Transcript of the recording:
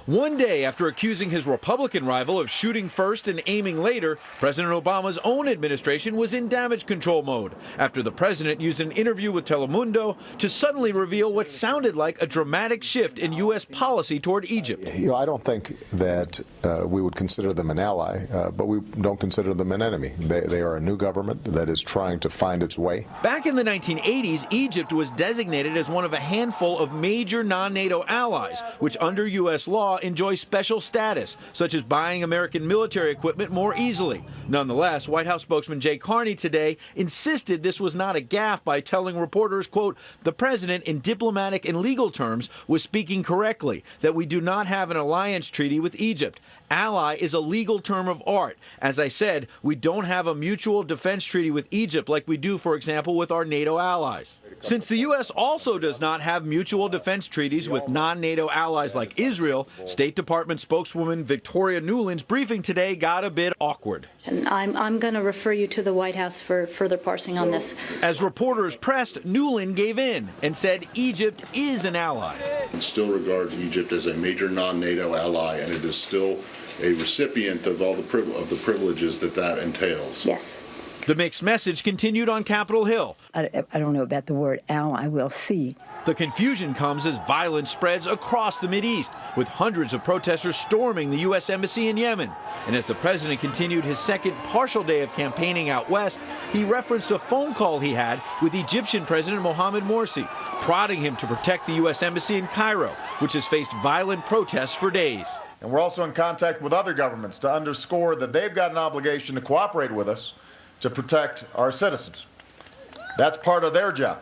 One day after accusing his Republican rival of shooting first and aiming later, President Obama's own administration was in damage control mode after the president used an interview with Telemundo to suddenly reveal what sounded like a dramatic shift in U.S. policy toward Egypt. I don't think that we would consider them an ally, but we don't consider them an enemy. They are a new government that is trying to find its way. Back in the 1980s, Egypt was designated as one of a handful of major non-NATO allies, which under U.S. law enjoy special status, such as buying American military equipment more easily. Nonetheless, White House spokesman Jay Carney today insisted this was not a gaffe by telling reporters, quote, the president in diplomatic and legal terms was speaking correctly, that we do not have an alliance treaty with Egypt. Ally is a legal term of art. As I said, we don't have a mutual defense treaty with Egypt like we do, for example, with our NATO allies. Since the U.S. also does not have mutual defense treaties with non-NATO allies like Israel, State Department spokeswoman Victoria Nuland's briefing today got a bit awkward. And I'm going to refer you to the White House for further parsing on this. As reporters pressed, Nuland gave in and said Egypt is an ally. It still regards Egypt as a major non-NATO ally, and it is still a recipient of all the privileges that entails. Yes. The mixed message continued on Capitol Hill. I don't know about the word ally. We'll see. The confusion comes as violence spreads across the Mideast, with hundreds of protesters storming the U.S. Embassy in Yemen. And as the president continued his second partial day of campaigning out west, he referenced a phone call he had with Egyptian President Mohamed Morsi, prodding him to protect the U.S. Embassy in Cairo, which has faced violent protests for days. And we're also in contact with other governments to underscore that they've got an obligation to cooperate with us to protect our citizens. That's part of their job.